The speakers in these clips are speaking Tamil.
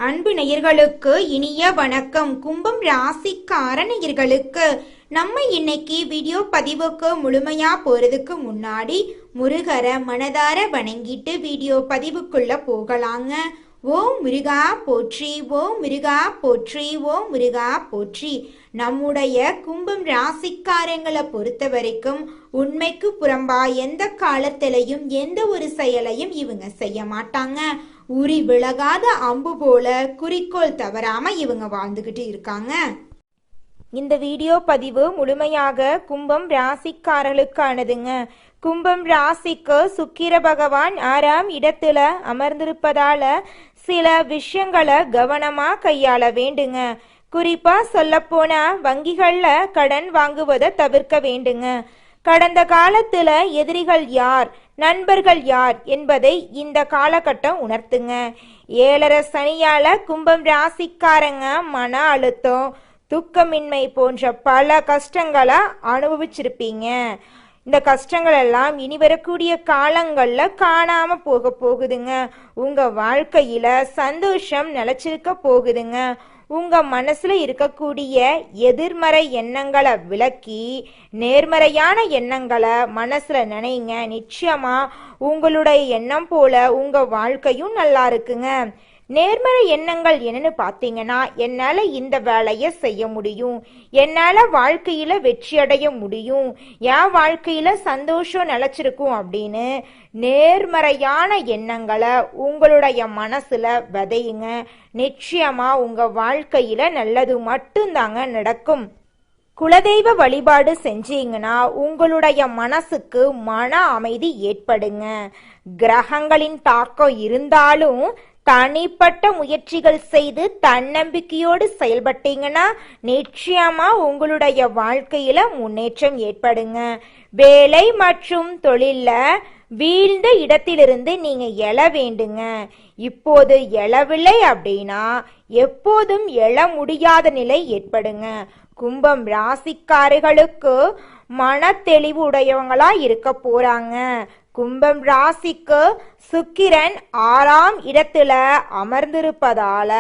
அன்பு நேயர்களுக்கு இனிய வணக்கம். கும்பம் ராசிக்கார நேயர்களுக்கு நம்ம இன்னைக்கு வீடியோ பதிவுக்கு முழுமையா போறதுக்கு முன்னாடி முருகரை மனதார வணங்கிட்டு வீடியோ பதிவுக்குள்ள போகலாங்க. ஓம் முருகா போற்றி, ஓம் முருகா போற்றி, ஓம் முருகா போற்றி. நம்முடைய கும்பம் ராசிக்காரங்களை பொறுத்த வரைக்கும் உண்மைக்கு புறம்பா எந்த காலத்திலையும் எந்த ஒரு செயலையும் இவங்க செய்ய மாட்டாங்க. உரி விலகாத அம்பு போல குறிக்கோள் தவறாம இவங்க வாழ்ந்துகிட்டு இருக்காங்க. இந்த வீடியோ பதிவு முழுமையாக கும்பம் ராசிக்காரர்களுக்கானதுங்க. கும்பம் ராசிக்கு சுக்கிர பகவான் 6ஆம் இடத்துல அமர்ந்திருப்பதால சில விஷயங்களை கவனமா கையாள வேண்டுங்க. குறிப்பா சொல்ல போனா வங்கிகள்ல கடன் வாங்குவதை தவிர்க்க வேண்டுங்க. கடந்த காலத்துல எதிரிகள் யார், நண்பர்கள் யார் என்பதை இந்த காலகட்டம் உணர்த்துங்க. 7.5 சனியால கும்பம் ராசிக்காரங்க மன அழுத்தம், துக்கமின்மை போன்ற பல கஷ்டங்களை அனுபவிச்சிருப்பீங்க. இந்த கஷ்டங்கள் எல்லாம் இனி வரக்கூடிய காலங்கள்ல காணாம போகுதுங்க. உங்க வாழ்க்கையில சந்தோஷம் நிலைச்சிருக்க போகுதுங்க. உங்க மனசுல இருக்கக்கூடிய எதிர்மறை எண்ணங்களை விலக்கி நேர்மறையான எண்ணங்களை மனசுல நினைங்க. நிச்சயமா உங்களுடைய எண்ணம் போல உங்க வாழ்க்கையும் நல்லா இருக்குங்க. நேர்மறை எண்ணங்கள் என்னன்னு பார்த்தீங்கன்னா, என்னால இந்த வேலையை செய்ய முடியும், என்னால வாழ்க்கையில வெற்றி அடைய முடியும், என் வாழ்க்கையில சந்தோஷம் நிலைச்சிருக்கும் அப்படின்னு நேர்மறையான எண்ணங்களை உங்களுடைய மனசுல விதையுங்க. நிச்சயமா உங்க வாழ்க்கையில நல்லது மட்டும்தாங்க நடக்கும். குலதெய்வ வழிபாடு செஞ்சீங்கன்னா உங்களுடைய மனசுக்கு மன அமைதி ஏற்படுங்க. கிரகங்களின் தாக்கம் இருந்தாலும் தனிப்பட்ட முயற்சிகள் செய்து தன்னம்பிக்கையோடு செயல்பட்டீங்கன்னா நிச்சயமா உங்களுடைய வாழ்க்கையில முன்னேற்றம் ஏற்படுங்க. வேலை மற்றும் தொழில்ல வீழ்ந்த இடத்திலிருந்து நீங்க எழ வேண்டுங்க. இப்போது எழவில்லை அப்படின்னா எப்போதும் எழ முடியாத நிலை ஏற்படுங்க. கும்பம் ராசிக்காரர்களுக்கு மன தெளிவு உடையவங்களா இருக்க போறாங்க. கும்பம் ராசிக்கு சுக்கிரன் 6ஆம் இடத்துல அமர்ந்திருப்பதால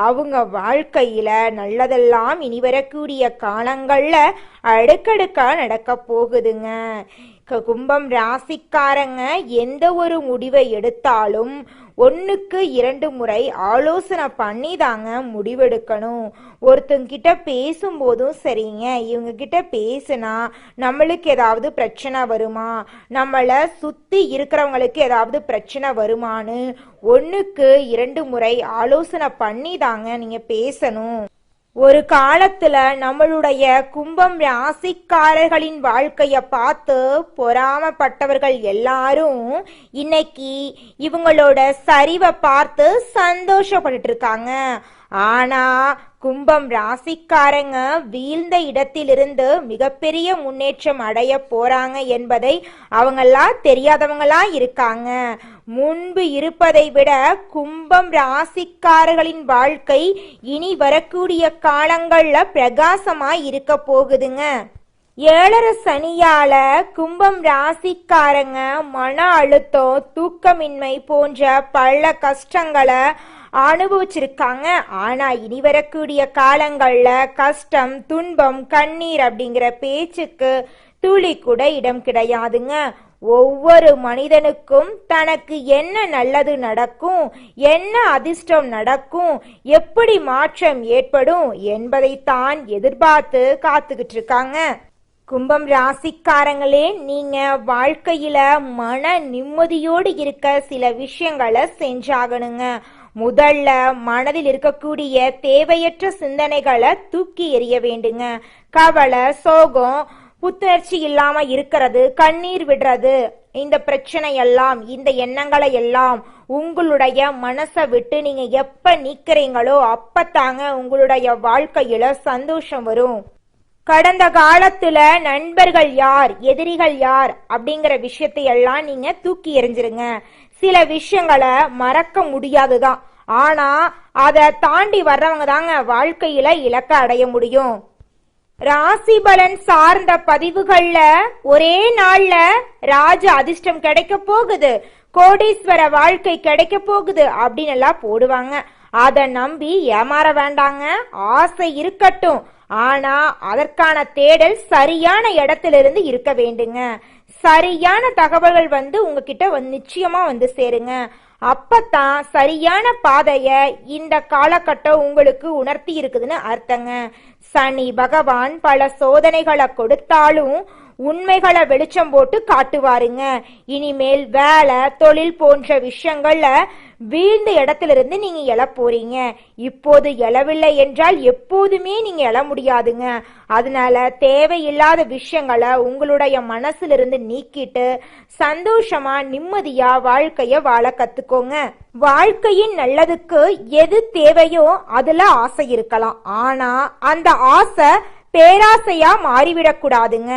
அவங்க வாழ்க்கையில நல்லதெல்லாம் இனி வரக்கூடிய காலங்கள்ல அடுக்கடுக்கா நடக்க போகுதுங்க. கும்பம் ராசிக்காரங்க எந்த ஒரு முடிவை எடுத்தாலும் 1க்கு 2 முறை ஆலோசனை பண்ணி தாங்க முடிவெடுக்கணும். ஒருத்தங்கிட்ட பேசும்போதும் சரிங்க, இவங்க கிட்ட பேசுனா நம்மளுக்கு ஏதாவது பிரச்சனை வருமா, நம்மளை சுத்தி இருக்கிறவங்களுக்கு ஏதாவது பிரச்சனை வருமானு 1க்கு 2 முறை ஆலோசனை பண்ணி தாங்க நீங்க பேசணும். ஒரு காலத்துல நம்மளுடைய கும்பம் ராசிக்காரர்களின் வாழ்க்கைய பார்த்து பொறாமப்பட்டவர்கள் எல்லாரும் இன்னைக்கு இவங்களோட சரிவை பார்த்து சந்தோஷப்பட்டு இருக்காங்க. ஆனா கும்பம் ராசிக்காரங்க வீழ்ந்த இடத்திலிருந்து மிகப்பெரிய முன்னேற்றம் அடைய போறாங்க என்பதை அவங்கெல்லாம் தெரியாதவங்களா இருக்காங்க. முன்பு இருப்பதை விட கும்பம் ராசிக்காரர்களின் வாழ்க்கை இனி வரக்கூடிய காலங்கள்ல பிரகாசமா இருக்க போகுதுங்க. 7.5 சனியால கும்பம் ராசிக்காரங்க மன அழுத்தம், தூக்கமின்மை போன்ற பல கஷ்டங்களை அனுபவிச்சிருக்காங்க. ஆனா இனி வரக்கூடிய காலங்கள்ல கஷ்டம், துன்பம், கண்ணீர் அப்படிங்கிற பேச்சுக்கு துளி கூட இடம் கிடையாதுங்க. ஒவ்வொரு மனிதனுக்கும் தனக்கு என்ன நல்லது நடக்கும், என்ன அதிர்ஷ்டம் நடக்கும், எப்படி மாற்றம் ஏற்படும் என்பதைத்தான் எதிர்பார்த்து காத்துக்கிட்டு இருக்காங்க. கும்பம் ராசிக்காரங்களே, நீங்க வாழ்க்கையில மன நிம்மதியோடு இருக்க சில விஷயங்களை செஞ்சாகணுங்க. முதல்ல மனதில் இருக்கக்கூடிய தேவையற்ற சிந்தனைகளை தூக்கி எறிய வேண்டுங்க. கவலை, சோகம், புத்துணர்ச்சி இல்லாம இருக்கிறது, கண்ணீர் விடுறது, இந்த பிரச்சனை எல்லாம், இந்த எண்ணங்களை எல்லாம் உங்களுடைய மனசை விட்டு நீங்க எப்ப நீக்கிறீங்களோ அப்பத்தாங்க உங்களுடைய வாழ்க்கையில சந்தோஷம் வரும். கடந்த காலத்துல நண்பர்கள் யார், எதிரிகள் யார் அப்படிங்கிற விஷயத்தை எல்லாம் நீங்க தூக்கி எறிஞ்சிருங்க. சில விஷயங்களை மறக்க முடியாதுதான், ஆனா அதை தாண்டி வர்றவங்க தாங்க வாழ்க்கையில இலக்க அடைய முடியும். ராசி பலன் சார்ந்த பதிவுகள்ல ஒரே நாள்ல ராஜ அதிர்ஷ்டம் கிடைக்க போகுது, கோடீஸ்வர வாழ்க்கை கிடைக்க போகுது அப்படின்னு எல்லாம் போடுவாங்க. அதை நம்பி ஏமாற வேண்டாங்க. ஆசை இருக்கட்டும், ஆனா அதற்கான தேடல் சரியான இடத்திலிருந்து இருக்க வேண்டுங்க. சரியான தகவல்கள் உங்ககிட்ட நிச்சயமா சேருங்க. அப்பத்தான் சரியான பாதைய இந்த காலகட்டம் உங்களுக்கு உணர்த்தி இருக்குதுன்னு அர்த்தங்க. சனி பகவான் பல சோதனைகளை கொடுத்தாலும் உண்மைகளை வெளிச்சம் போட்டு காட்டுவாருங்க. இனிமேல் வேலை தொழில் போன்ற விஷயங்கள்ல வீழ்ந்த இடத்திலிருந்து நீங்க எழ போறீங்க. இப்போது எழவில்லை என்றால் எப்போதுமே நீங்க எழ முடியாதுங்க. அதனால தேவையில்லாத விஷயங்களை உங்களுடைய மனசிலிருந்து நீக்கிட்டு சந்தோஷமா நிம்மதியா வாழ்க்கைய வாழ கத்துக்கோங்க. வாழ்க்கையின் நல்லதுக்கு எது தேவையோ அதுல ஆசை இருக்கலாம், ஆனா அந்த ஆசை பேராசையா மாறிவிடக்கூடாதுங்க.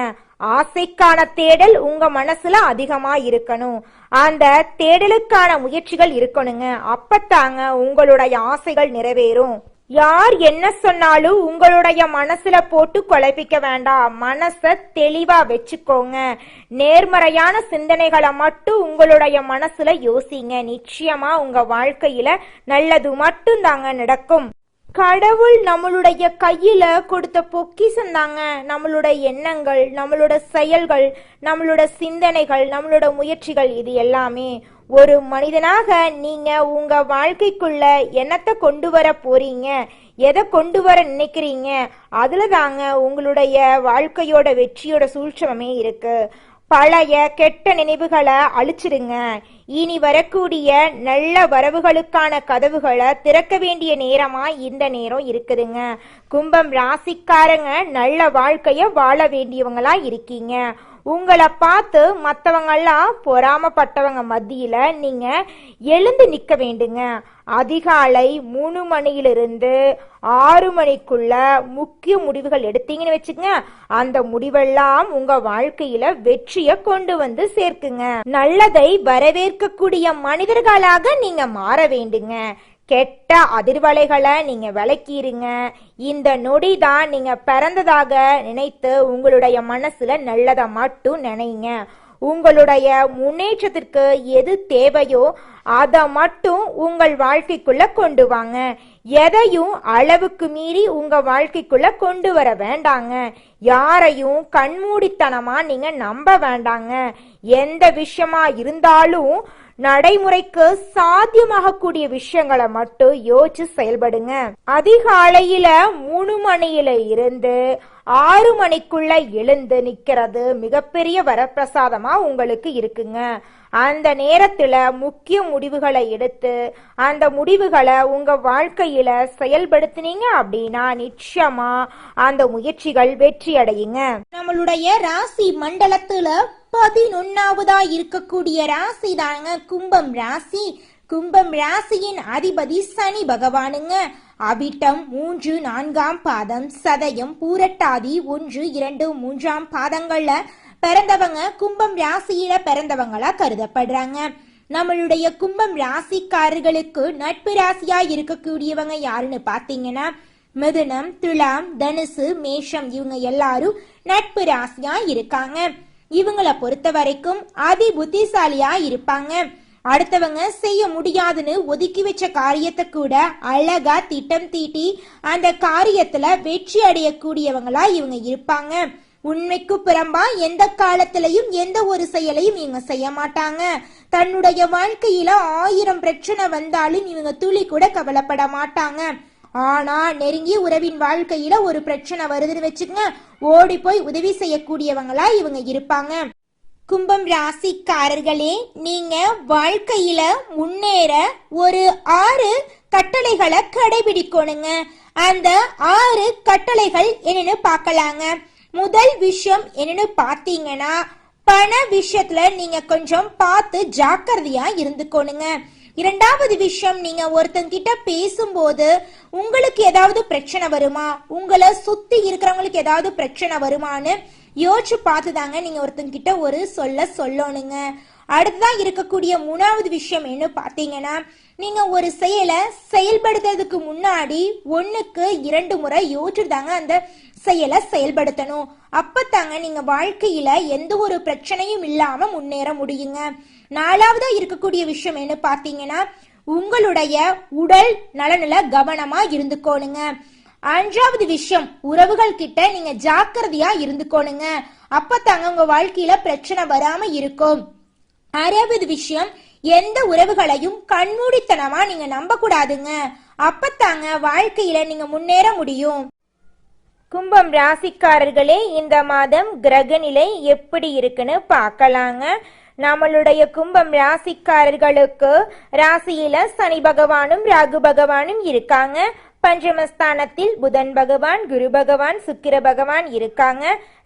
ஆசைக்கான தேடல் உங்க மனசுல அதிகமா இருக்கணும். அந்த தேடலுக்கான முயற்சிகள் இருக்கணுங்க. அப்பத்தாங்க உங்களுடைய ஆசைகள் நிறைவேறும். யார் என்ன சொன்னாலும் உங்களுடைய மனசுல போட்டு குழப்பிக்க வேண்டாம். மனசை தெளிவா வச்சுக்கோங்க. நேர்மறையான சிந்தனைகளை மட்டும் உங்களுடைய மனசுல யோசிங்க. நிச்சயமா உங்க வாழ்க்கையில நல்லது மட்டும் தாங்க நடக்கும். கடவுள் நம்மளுடைய கையில கொடுத்த பொக்கிஷம் தாங்க நம்மளுடைய எண்ணங்கள், நம்மளோட செயல்கள், நம்மளோட சிந்தனைகள், நம்மளோட முயற்சிகள். இது எல்லாமே ஒரு மனிதனாக நீங்க உங்க வாழ்க்கைக்குள்ள என்னத்தை கொண்டு வர போறீங்க, எதை கொண்டு வர நினைக்கிறீங்க, அதுல தாங்க உங்களுடைய வாழ்க்கையோட வெற்றியோட சூழ்ச்சியமே இருக்கு. பழைய கெட்ட நினைவுகளை அழிச்சிடுங்க. இனி வரக்கூடிய நல்ல வரவுகளுக்கான கதவுகளை திறக்க வேண்டிய நேரமா இந்த நேரம் இருக்குதுங்க. கும்பம் ராசிக்காரங்க நல்ல வாழ்க்கைய வாழ வேண்டியவங்களா இருக்கீங்க. உங்களை பார்த்து மற்றவங்கெல்லாம் பொறாமப்பட்டவங்க மத்தியில நீங்க எழுந்து நிக்க வேண்டுங்க. அதிகாலை 3 மணியிலிருந்து 6 மணிக்குள்ள முக்கிய முடிவுகள் எடுத்தீங்கன்னு வச்சுக்கங்க, அந்த முடிவெல்லாம் உங்க வாழ்க்கையில வெற்றியை கொண்டு சேர்க்குங்க. நல்லதை வரவேற்கக்கூடிய மனிதர்களாக நீங்க மாற வேண்டுங்க. கெட்ட அதிர்வலைகளை நீங்க விளக்கிருங்க. இந்த நொடி தான் நீங்க பிறந்ததாக நினைத்து உங்களுடைய மனசுல நல்லதை மட்டும் நினைங்க. உங்களுடைய முன்னேற்றத்திற்கு எது தேவையோ அதை மட்டும் உங்கள் வாழ்க்கைக்குள்ள கொண்டு வாங்க. எதையும் அளவுக்கு மீறி உங்க வாழ்க்கைக்குள்ள கொண்டு வர வேண்டாங்க. யாரையும் கண்மூடித்தனமா நீங்க நம்ப வேண்டாங்க. எந்த விஷயமா இருந்தாலும் நடைமுறைக்கு சாத்தியமாகக்கூடிய விஷயங்களை மட்டும் யோசிச்சு செயல்படுங்க. அதிகாலையில 3 மணியில இருந்து 6 மணிக்குள்ள எழுந்து நிக்கிறது மிகப்பெரிய வரப்பிரசாதமா உங்களுக்கு இருக்குங்க. அந்த நேரத்துல முக்கிய முடிவுகளை எடுத்து அந்த முடிவுகளை உங்க வாழ்க்கையில செயல்படுத்தினீங்க அப்படின்னா நிச்சயமா அந்த முயற்சிகள் வெற்றி அடையுங்க. நம்மளுடைய ராசி மண்டலத்துல 11வதா இருக்கக்கூடிய ராசி தாங்க கும்பம் ராசி. கும்பம் ராசியின் அதிபதி சனி பகவானுங்க. அவிட்டம் 3, 4ஆம் பாதம், சதயம், பூரட்டாதி 1, 2, 3ஆம் பாதங்கள்ல பிறந்தவங்க கும்பம் ராசியில பிறந்தவங்களா கருதப்படுறாங்க. நம்மளுடைய கும்பம் ராசிக்காரர்களுக்கு நட்பு ராசியா இருக்கக்கூடியவங்க யாருன்னு பாத்தீங்கன்னா மிதுனம், துலாம், தனுசு, மேஷம். இவங்க எல்லாரும் நட்பு ராசியா இருக்காங்க. இவங்களை பொறுத்த வரைக்கும் அதி புத்திசாலியா இருப்பாங்க. அடுத்தவங்க செய்ய முடியாதுன்னு ஒதுக்கி வச்ச காரியத்தை கூட அழகா திட்டம் தீட்டி அந்த காரியத்துல வெற்றி அடையக்கூடியவங்களா இவங்க இருப்பாங்க. உண்மைக்கு புறம்பா எந்த காலத்திலையும் எந்த ஒரு செயலையும் இவங்க செய்ய மாட்டாங்க. தன்னுடைய வாழ்க்கையில 1000 பிரச்சனை வந்தாலும் இவங்க துளி கூட கவலைப்பட மாட்டாங்க. ஆனா நெருங்கிய உறவின் வாழ்க்கையில ஒரு பிரச்சனை வருதுன்னு வச்சுக்கங்க, ஓடி போய் உதவி செய்யக்கூடியவங்களா இவங்க இருப்பாங்க. கும்பம் ராசிக்காரர்களே, நீங்க வாழ்க்கையில முன்னேற ஒரு 6 கட்டளைகளை கடைபிடிக்கணுங்க. அந்த 6 கட்டளைகள் என்னன்னு பார்க்கலாங்க. முதல் விஷயம் என்னன்னு பாத்தீங்கன்னா பண விஷயத்துல நீங்க கொஞ்சம் பார்த்து ஜாக்கிரதையா இருந்துக்கணுங்க. இரண்டாவது விஷயம், நீங்க ஒருத்தங்கிட்ட பேசும்போது உங்களுக்கு ஏதாவது பிரச்சனை வருமா, உங்களை சுத்தி இருக்கிறவங்களுக்கு ஏதாவது பிரச்சனை வருமானு யோசிச்சு பார்த்துதாங்க நீங்க ஒருத்தங்கிட்ட ஒரு சொல்லணுங்க. அடுத்ததான் இருக்கக்கூடிய 3வது விஷயம் என்ன பாத்தீங்கன்னா, நீங்க ஒரு செயலை செயல்படுத்துறதுக்கு முன்னாடி 1க்கு 2 முறை யோசிச்சுதாங்க அந்த செயலை செயல்படுத்தணும். அப்பத்தாங்க நீங்க வாழ்க்கையில எந்த ஒரு பிரச்சனையும் இல்லாம முன்னேற முடியுங்க. 4வதா இருக்கக்கூடிய விஷயம் என்ன பாத்தீங்கன்னா, உங்களுடைய உடல் நலனில கவனமா இருந்துக்கோணுங்க. 5வது விஷயம், உறவுகள் கிட்ட நீங்க ஜாக்கிரதையா இருந்துக்கோணுங்க. அப்பதாங்க உங்க வாழ்க்கையில பிரச்சனை வராம இருக்கும். 6வது விஷயம், எந்த உறவுகளையும் கண்மூடித்தனமா நீங்க நம்ப கூடாதுங்க. அப்பத்தாங்க வாழ்க்கையில நீங்க முன்னேற முடியும். கும்பம் ராசிக்காரர்களே, இந்த மாதம் கிரக நிலை எப்படி இருக்குன்னு பார்க்கலாங்க. நம்மளுடைய கும்பம் ராசிக்காரர்களுக்கு ராசியில சனி பகவானும் ராகு பகவானும் இருக்காங்க. பஞ்சமஸ்தானத்தில் புதன் பகவான், குரு பகவான், சுக்கிர பகவான் இருக்காங்க.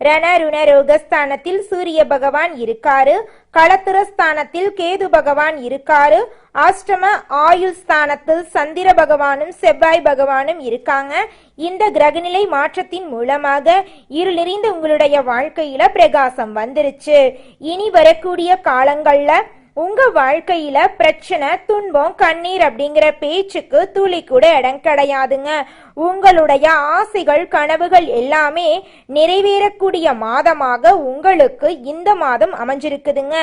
ரண ருண ரோகஸ்தானத்தில் சூரிய பகவான் இருக்காரு. களத்திரஸ்தானத்தில் கேது பகவான் இருக்காரு. அஷ்டம ஆயுள் ஸ்தானத்தில் சந்திர பகவானும் செவ்வாய் பகவானும் இருக்காங்க. இந்த கிரகநிலை மாற்றத்தின் மூலமாக இருள் நிறைந்த உங்களுடைய வாழ்க்கையில பிரகாசம் வந்துருச்சு. இனி வரக்கூடிய காலங்கள்ல உங்க வாழ்க்கையில பிரச்சனை, துன்பம், கண்ணீர் அப்படிங்கிற பேச்சுக்கு துளி கூட இடம் கிடையாதுங்க. உங்களுடைய ஆசைகள், கனவுகள் எல்லாமே நிறைவேறக்கூடிய மாதமாக உங்களுக்கு இந்த மாதம் அமைஞ்சிருக்குதுங்க.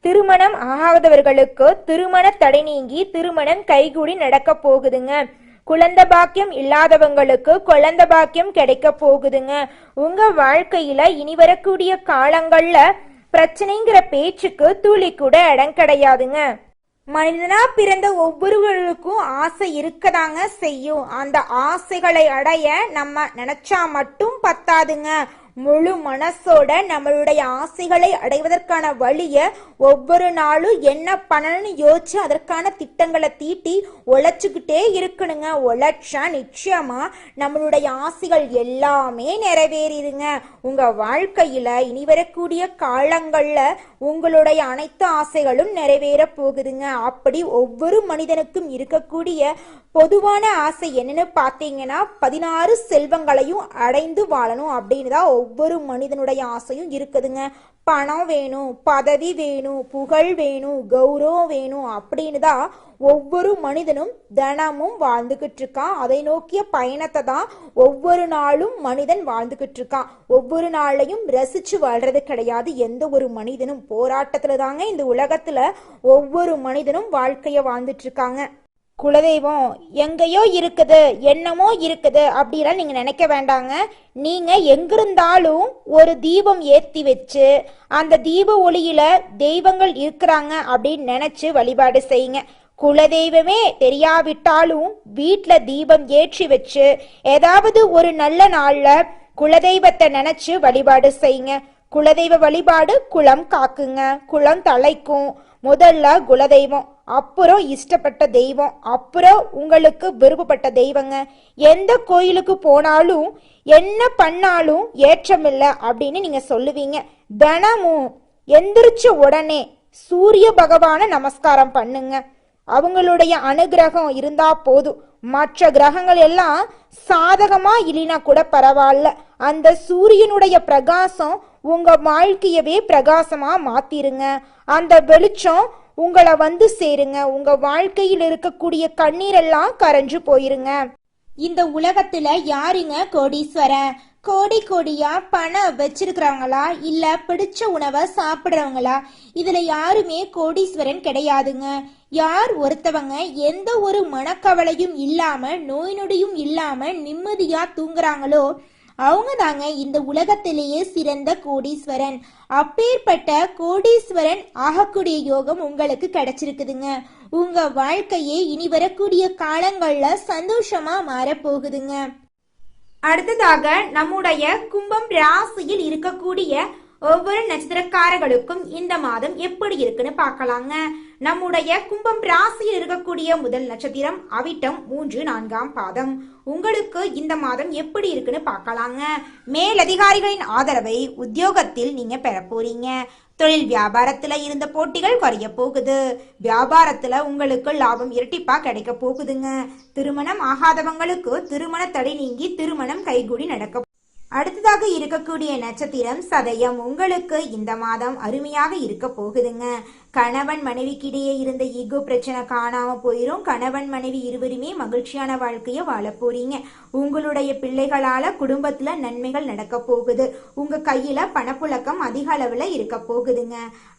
திருமணம் ஆகாதவர்களுக்கு திருமண தடை நீங்கி திருமணம் கைகூடி நடக்க போகுதுங்க. குழந்தை பாக்கியம் இல்லாதவங்களுக்கு குழந்தை பாக்கியம் கிடைக்க போகுதுங்க. உங்க வாழ்க்கையில இனி வரக்கூடிய காலங்கள்ல பிரச்சனைங்கிற பேச்சுக்கு துளி கூட இடம் கிடையாதுங்க. மனிதனா பிறந்த ஒவ்வொருவருக்கும் ஆசை இருக்கதாங்க செய்யும். அந்த ஆசைகளை அடைய நம்ம நினைச்சா மட்டும் பத்தாதுங்க. முழு மனசோட நம்மளுடைய ஆசைகளை அடைவதற்கான வழிய ஒவ்வொரு நாளும் என்ன பண்ணணும்னு யோசிச்சு அதற்கான திட்டங்களை தீட்டி உழைச்சுக்கிட்டே இருக்கணுங்க. உழைச்சா நிச்சயமா நம்மளுடைய ஆசைகள் எல்லாமே நிறைவேறிடுங்க. உங்க வாழ்க்கையில இனி வரக்கூடிய காலங்கள்ல உங்களுடைய அனைத்து ஆசைகளும் நிறைவேற போகுதுங்க. அப்படி ஒவ்வொரு மனிதனுக்கும் இருக்கக்கூடிய பொதுவான ஆசை என்னன்னு பார்த்தீங்கன்னா 16 செல்வங்களையும் அடைந்து வாழணும் அப்படின்னு தான் ஒவ்வொரு மனிதனுடைய ஆசையும் இருக்குதுங்க. பணம் வேணும், பதவி வேணும், புகழ் வேணும், கௌரவம் வேணும் அப்படின்னு தான் ஒவ்வொரு மனிதனும் தினமும் வாழ்ந்துகிட்டு இருக்கான். அதை நோக்கிய பயணத்தை தான் ஒவ்வொரு நாளும் மனிதன் வாழ்ந்துகிட்டு இருக்கான். ஒவ்வொரு நாளையும் ரசிச்சு வாழ்றது கிடையாது எந்த ஒரு மனிதனும். போராட்டத்துல தாங்க இந்த உலகத்துல ஒவ்வொரு மனிதனும் வாழ்க்கைய வாழ்ந்துட்டு இருக்காங்க. குலதெய்வம் எங்கேயோ இருக்குது, என்னமோ இருக்குது அப்படிலாம் நீங்க நினைக்க வேண்டாங்க. நீங்க எங்கிருந்தாலும் ஒரு தீபம் ஏற்றி வச்சு அந்த தீப ஒளியில தெய்வங்கள் இருக்கிறாங்க அப்படின்னு நினைச்சு வழிபாடு செய்யுங்க. குலதெய்வமே தெரியாவிட்டாலும் வீட்டுல தீபம் ஏற்றி வச்சு ஏதாவது ஒரு நல்ல நாள்ல குலதெய்வத்தை நினைச்சு வழிபாடு செய்யுங்க. குலதெய்வ வழிபாடு குலம் காக்குங்க, குலம் தலைக்கும். முதல்ல குலதெய்வம், அப்புறம் இஷ்டப்பட்ட தெய்வம், அப்புறம் உங்களுக்கு விருப்பப்பட்ட தெய்வங்க. எந்த கோயிலுக்கு போனாலும் என்ன பண்ணாலும் ஏற்றமில்லை அப்படின்னு நீங்க சொல்லுவீங்க. தினமும் எந்திரிச்ச உடனே சூரிய பகவான நமஸ்காரம் பண்ணுங்க. அவங்களுடைய அனுகிரகம் இருந்தா போதும். மற்ற கிரகங்கள் எல்லாம் சாதகமா இல்லைனா கூட பரவாயில்ல, அந்த சூரியனுடைய பிரகாசம் உங்க வாழ்க்கையவே பிரகாசமா மாத்திருங்க. அந்த வெளிச்சம் உங்களை வந்து சேருங்க. உங்க வாழ்க்கையில் இருக்கக்கூடிய கண்ணீரெல்லாம் கரைஞ்சு போயிருங்க. இந்த உலகத்துல யாருங்க கோடீஸ்வரன்? கோடி கோடியா பணம் வச்சிருக்கிறவங்களா இல்ல பிடிச்ச உணவை சாப்பிடுறவங்களா? இதுல யாருமே கோடீஸ்வரன் கிடையாதுங்க. யார் ஒருத்தவங்க எந்த ஒரு மனக்கவலையும் இல்லாம நோய் நொடியும் இல்லாம நிம்மதியா தூங்குறாங்களோ அவங்க தாங்க இந்த உலகத்திலேயே சிறந்த கோடீஸ்வரன். அப்பேற்பட்ட கோடீஸ்வரன் ஆகக்கூடிய யோகம் உங்களுக்கு கிடைச்சிருக்குதுங்க. உங்க வாழ்க்கையே இனி வரக்கூடிய காலங்கள்ல சந்தோஷமா மாறப்போகுதுங்க. அடுத்ததாக நம்முடைய கும்பம் ராசியில் இருக்கக்கூடிய ஒவ்வொரு நட்சத்திரக்காரர்களுக்கும் இந்த மாதம் எப்படி இருக்குன்னு பார்க்கலாங்க. நம்முடைய கும்பம் ராசியில் இருக்கக்கூடிய முதல் நட்சத்திரம் அவிட்டம் 3, 4ஆம் பாதம். உங்களுக்கு இந்த மாதம் எப்படி இருக்குன்னு பார்க்கலாங்க. மேலதிகாரிகளின் ஆதரவை உத்தியோகத்தில் நீங்க பெற போறீங்க. தொழில் வியாபாரத்துல இருந்த போட்டிகள் குறைய போகுது. வியாபாரத்துல உங்களுக்கு லாபம் இரட்டிப்பா கிடைக்க போகுதுங்க. திருமணம் ஆகாதவங்களுக்கு திருமண தடை நீங்கி திருமணம் கைகூடி நடக்க. அடுத்ததாக இருக்கக்கூடிய நட்சத்திரம் சதயம். உங்களுக்கு இந்த மாதம் அருமையாக இருக்க போகுதுங்க. கணவன் மனைவிக்கிடையே இருந்த ஈகோ பிரச்சனை காணாம போயிரும். கணவன் மனைவி இருவருமே மகிழ்ச்சியான வாழ்க்கைய வாழ போறீங்க. உங்களுடைய பிள்ளைகளால குடும்பத்துல நன்மைகள் நடக்க போகுது. உங்க கையில பணப்புழக்கம் அதிக அளவுல இருக்க போகுதுங்க.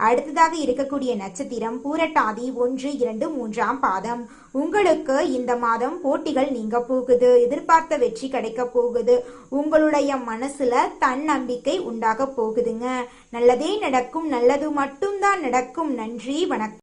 அடுத்ததாக இருக்கக்கூடிய நட்சத்திரம் பூரட்டாதி 1, 2, 3ஆம் பாதம். உங்களுக்கு இந்த மாதம் போட்டிகள் நீங்க போகுது. எதிர்பார்த்த வெற்றி கிடைக்க போகுது. உங்களுடைய மனசுல தன்னம்பிக்கை உண்டாக போகுதுங்க. நல்லதே நடக்கும். நல்லது மட்டும்தான் நடக்கும். நன்றி, வணக்கம்.